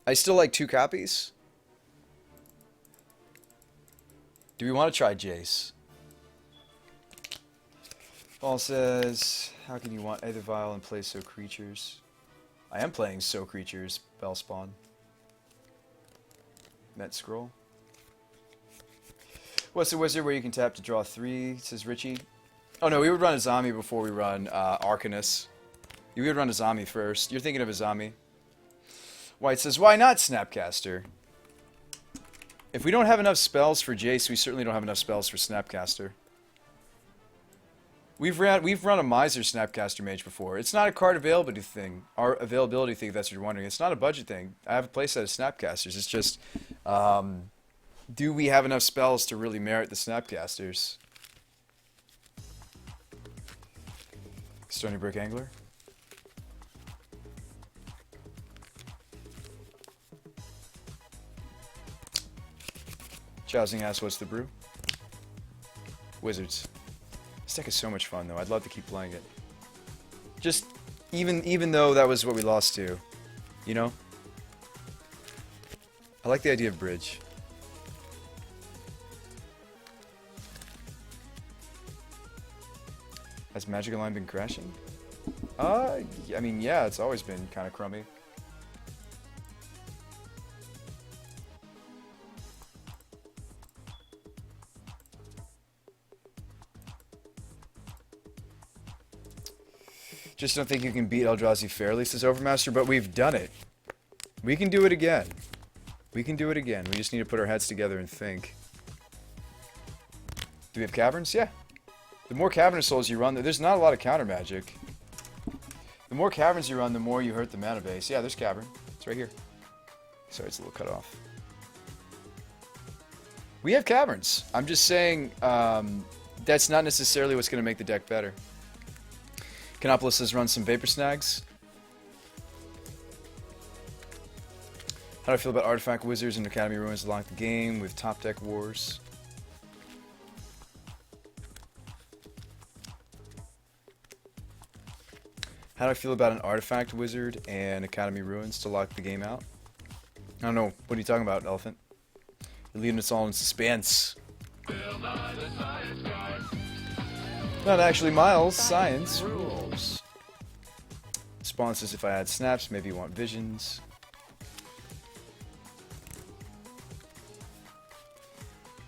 I still like 2 copies. Do we want to try Jace? Paul says, how can you want either vial and play so creatures? I am playing so creatures, Bellspawn. Met Scroll. What's a wizard where you can tap to draw 3, says Richie. Oh no, we would run a zombie before we run Arcanus. You would run a zombie first. You're thinking of a zombie. White says, why not Snapcaster? If we don't have enough spells for Jace, we certainly don't have enough spells for Snapcaster. We've run a Miser Snapcaster Mage before. It's not a card availability thing. Our availability thing, if that's what you're wondering. It's not a budget thing. I have a playset of Snapcasters. It's just, do we have enough spells to really merit the Snapcasters? Stony Brook Angler. Chowsing asks, what's the brew? Wizards. This deck is so much fun, though. I'd love to keep playing it. Just, even though that was what we lost to, you know? I like the idea of bridge. Has Magic Online been crashing? I mean, yeah, it's always been kind of crummy. Just don't think you can beat Eldrazi fairly, says Overmaster, but we've done it. We can do it again. We can do it again. We just need to put our heads together and think. Do we have caverns? Yeah. The more Cavern Souls you run, there's not a lot of counter magic. The more caverns you run, the more you hurt the mana base. Yeah, there's cavern. It's right here. Sorry, it's a little cut off. We have caverns. I'm just saying that's not necessarily what's going to make the deck better. Canopolis says run some Vapor Snags. How do I feel about Artifact Wizards and Academy Ruins to lock the game with Top Deck Wars? How do I feel about an Artifact Wizard and Academy Ruins to lock the game out? I don't know. What are you talking about, Elephant? You're leaving us all in suspense. Not actually, Miles. Science rules. Spawn says if I add snaps, maybe you want visions.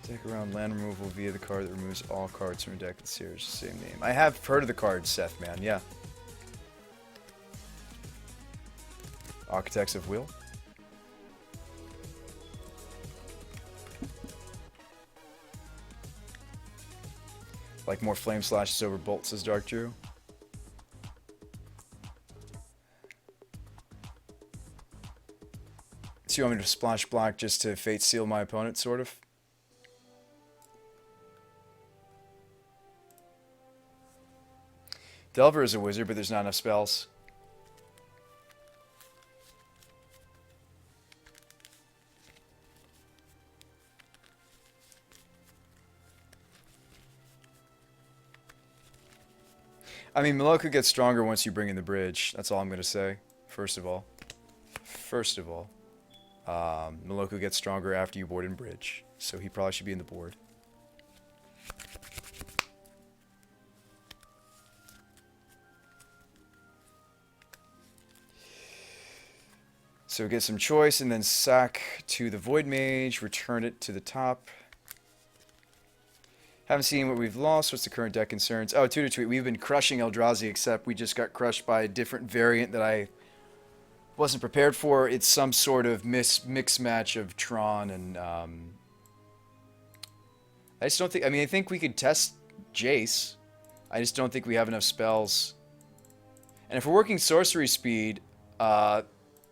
Deck around land removal via the card that removes all cards from a deck that shares the same name. I have heard of the card, Seth, man. Yeah. Architects of Will. Like more flame slashes over bolts, says Dark Drew. So you want me to splash block just to fate seal my opponent, sort of? Delver is a wizard, but there's not enough spells. I mean, Meloku gets stronger once you bring in the bridge. That's all I'm going to say, first of all. Meloku gets stronger after you board in bridge. So he probably should be in the board. So get some choice and then sack to the Void Mage. Return it to the top. Haven't seen what we've lost. What's the current deck concerns? Oh, Tutor Tweet. We've been crushing Eldrazi, except we just got crushed by a different variant that I wasn't prepared for. It's some sort of mix match of Tron and... I just don't think... I mean, I think we could test Jace. I just don't think we have enough spells. And if we're working sorcery speed, no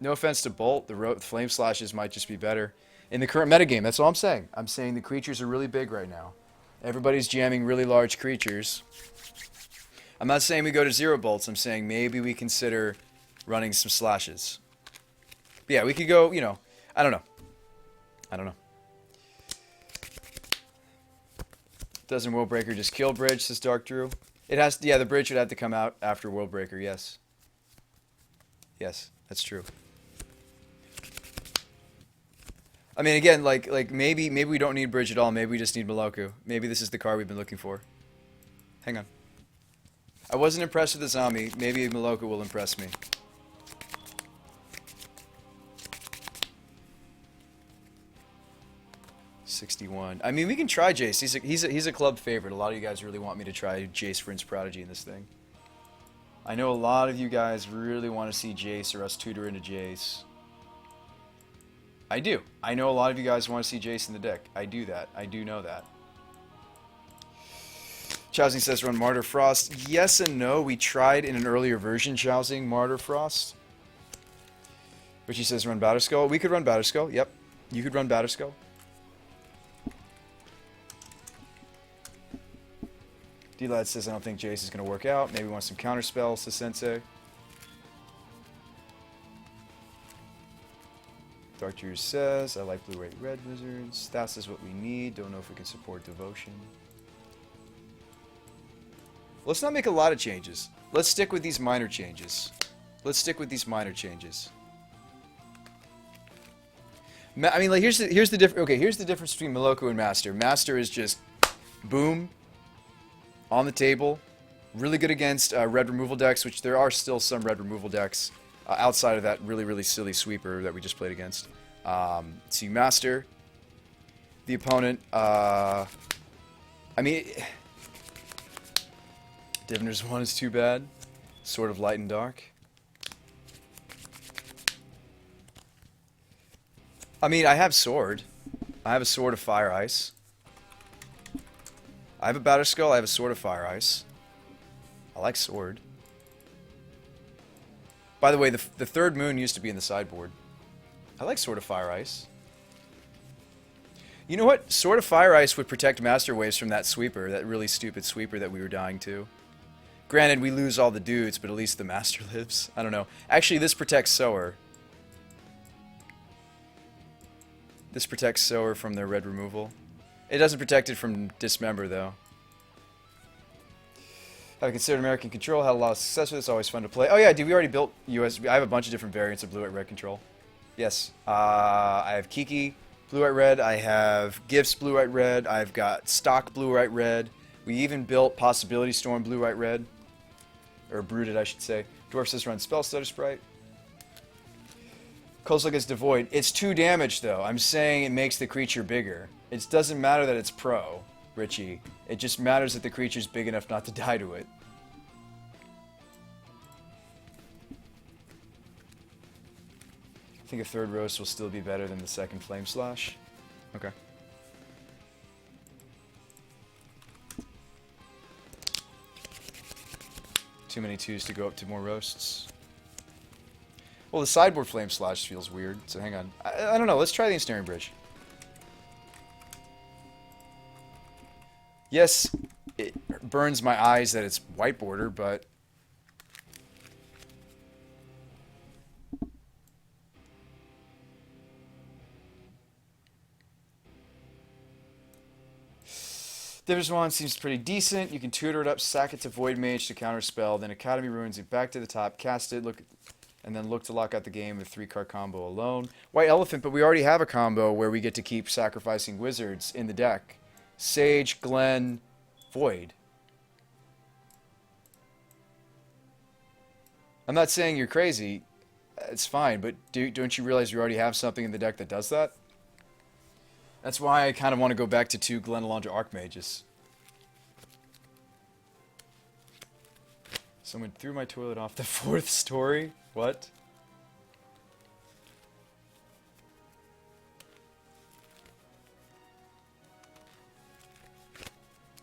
offense to Bolt, the Flame Slashes might just be better. In the current metagame, that's all I'm saying. I'm saying the creatures are really big right now. Everybody's jamming really large creatures. I'm not saying we go to 0 bolts. I'm saying maybe we consider running some slashes. But yeah, we could go, you know, I don't know. Doesn't World Breaker just kill bridge, says Dark Drew? It has to, yeah, the bridge would have to come out after World Breaker, yes. Yes, that's true. I mean, again, like maybe we don't need bridge at all. Maybe we just need Moloku. Maybe this is the card we've been looking for. Hang on. I wasn't impressed with the zombie. Maybe Moloku will impress me. $61. I mean, we can try Jace. He's a club favorite. A lot of you guys really want me to try Jace Prince Prodigy in this thing. I know a lot of you guys really want to see Jace or us tutor into Jace. I do. I know a lot of you guys want to see Jace in the deck. I do that. I do know that. Chowsing says run Martyr Frost. Yes and no. We tried in an earlier version Chowsing Martyr Frost. But she says run Batterskull. We could run Batterskull. Yep. You could run Batterskull. D-Lad says I don't think Jace is going to work out. Maybe we want some counter spells to Sensei. Dark Drew says I like blue-white red wizards. Stats is what we need. Don't know if we can support devotion. Let's not make a lot of changes. Let's stick with these minor changes. Let's stick with these minor changes. I mean, like here's the difference. Okay, here's the difference between Moloku and Master. Master is just boom on the table. Really good against red removal decks, which there are still some red removal decks outside of that really silly sweeper that we just played against. So you Master the opponent. I mean, Diviner's 1 is too bad. Sword of Light and Dark. I mean, I have Sword. I have a Sword of Fire Ice. I have a Batterskull. I have a Sword of Fire Ice. I like Sword. By the way, the third moon used to be in the sideboard. I like Sword of Fire Ice. You know what? Sword of Fire Ice would protect Master Waves from that sweeper, that really stupid sweeper that we were dying to. Granted, we lose all the dudes, but at least the Master lives. I don't know. Actually, this protects Sower. This protects Sower from their red removal. It doesn't protect it from Dismember, though. I've considered American Control, had a lot of success with it. It's always fun to play. Oh yeah, dude, we already built US. I have a bunch of different variants of blue-white red control. Yes. I have Kiki, blue-white red. I have Gifts, blue-white red. I've got stock blue-white red. We even built Possibility Storm, blue-white red. Or brooded, I should say. Dwarf says run Spell Stutter Sprite. Kozilek is devoid. It's 2 damage, though. I'm saying it makes the creature bigger. It doesn't matter that it's pro, Richie. It just matters that the creature's big enough not to die to it. I think a third roast will still be better than the second Flame Slash. Okay. Too many 2s to go up to more roasts. Well, the sideboard Flame Slash feels weird, so hang on. I don't know, let's try the Ensnaring Bridge. Yes, it burns my eyes that it's white border, but... Diviner's 1 seems pretty decent. You can tutor it up, sack it to Void Mage to counterspell, then Academy Ruins it back to the top, cast it, and then look to lock out the game with a 3-card combo alone. White Elephant, but we already have a combo where we get to keep sacrificing wizards in the deck. Sage, Glen, Void. I'm not saying you're crazy. It's fine, but don't you realize you already have something in the deck that does that? That's why I kind of want to go back to 2 Glen Alondra Archmages. Someone threw my toilet off the 4th story? What?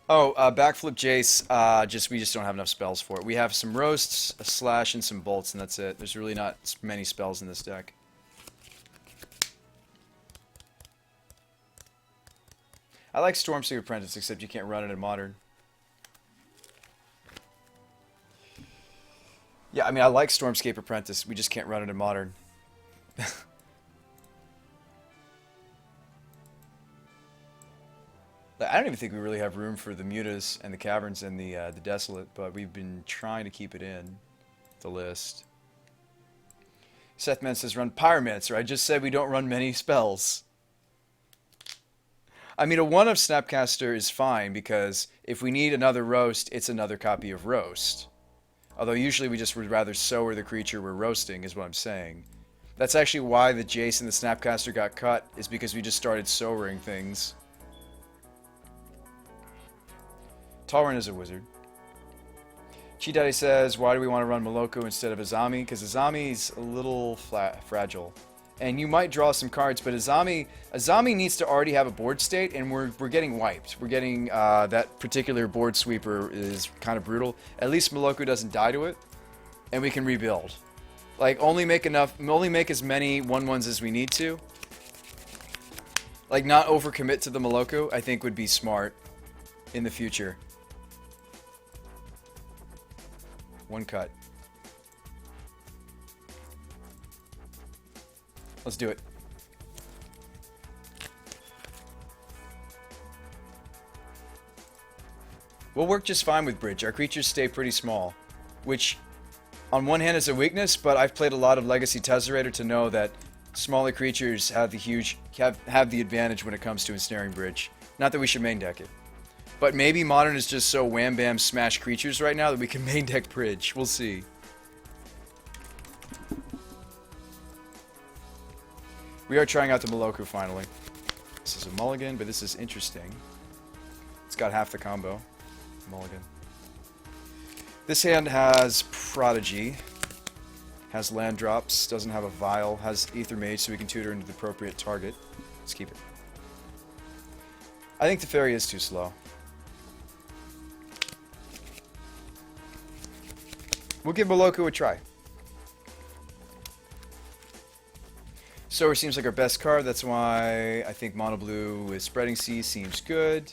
Oh, Backflip Jace, we just don't have enough spells for it. We have some roasts, a slash, and some bolts, and that's it. There's really not many spells in this deck. I like Stormscape Apprentice, except you can't run it in Modern. Yeah, I mean, I like Stormscape Apprentice, we just can't run it in Modern. I don't even think we really have room for the Mutas and the Caverns and the Desolate, but we've been trying to keep it in the list. Seth Man says run Pyromancer. I just said we don't run many spells. I mean, a 1 of Snapcaster is fine because if we need another roast, it's another copy of roast. Although usually we just would rather sower the creature we're roasting, is what I'm saying. That's actually why the Jace and the Snapcaster got cut, is because we just started sowering things. Talrin is a wizard. Chi Daddy says, why do we want to run Moloko instead of Azami? Because Azami's a little fragile. And you might draw some cards, but Azami needs to already have a board state, and we're getting wiped. We're getting, that particular board sweeper is kind of brutal. At least Moloko doesn't die to it, and we can rebuild. Like, only make as many 1/1s as we need to. Like, not overcommit to the Moloko, I think would be smart in the future. One cut. Let's do it. We'll work just fine with Bridge. Our creatures stay pretty small, which on one hand is a weakness, but I've played a lot of Legacy Tesserator to know that smaller creatures have the advantage when it comes to ensnaring Bridge. Not that we should main deck it. But maybe Modern is just so wham bam smash creatures right now that we can main deck Bridge. We'll see. We are trying out the Moloko finally. This is a mulligan, but this is interesting. It's got half the combo. Mulligan. This hand has Prodigy, has land drops, doesn't have a Vial, has Aether Mage so we can tutor into the appropriate target. Let's keep it. I think the Fairy is too slow. We'll give Moloko a try. Sower seems like our best card, that's why I think Mono Blue with Spreading Sea seems good.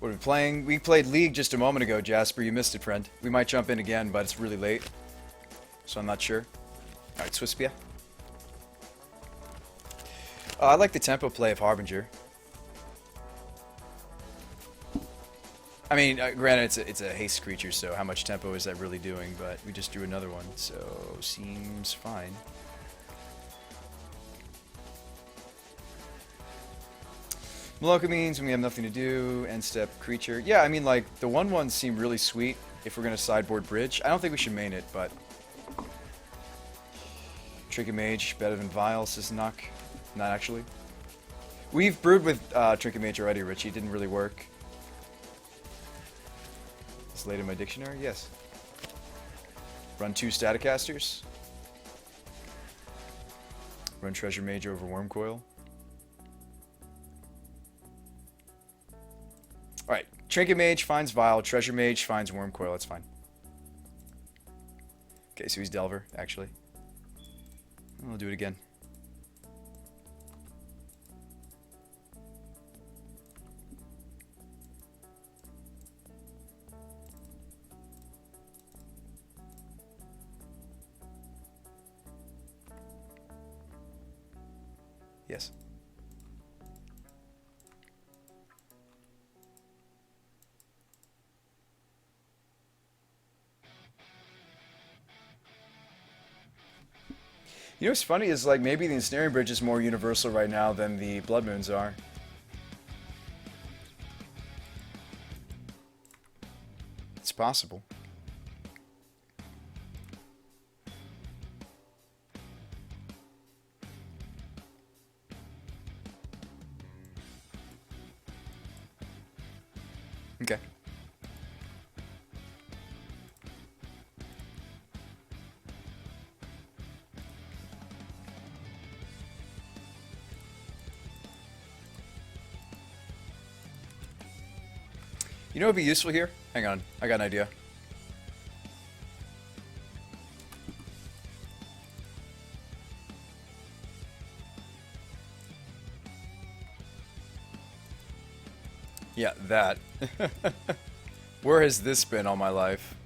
What are we playing? We played League just a moment ago, Jasper. You missed it, friend. We might jump in again, but it's really late. So I'm not sure. Alright, Swispia. I like the tempo play of Harbinger. I mean, granted, it's a haste creature, so how much tempo is that really doing? But we just drew another one, so seems fine. Moloko means when we have nothing to do, end step creature. Yeah, I mean, like, the 1/1s seem really sweet if we're going to sideboard Bridge. I don't think we should main it, but... Trinket Mage, better than Vial, says Knock. Not actually. We've brewed with Trinket Mage already, Richie. It didn't really work. It's late in my dictionary? Yes. Run 2 Staticasters. Run Treasure Mage over Wormcoil. Alright, Trinket Mage finds Vial, Treasure Mage finds Wormcoil, that's fine. Okay, so he's Delver, actually. I'll do it again. Yes. You know what's funny is, like, maybe the Ensnaring Bridge is more universal right now than the Blood Moons are. It's possible. Okay. You know what would be useful here? Hang on, I got an idea. Yeah, that. Where has this been all my life?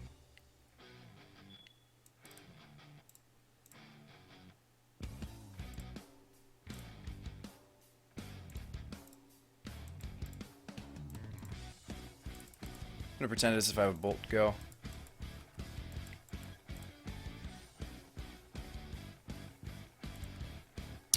I'm gonna pretend as if I have a bolt go.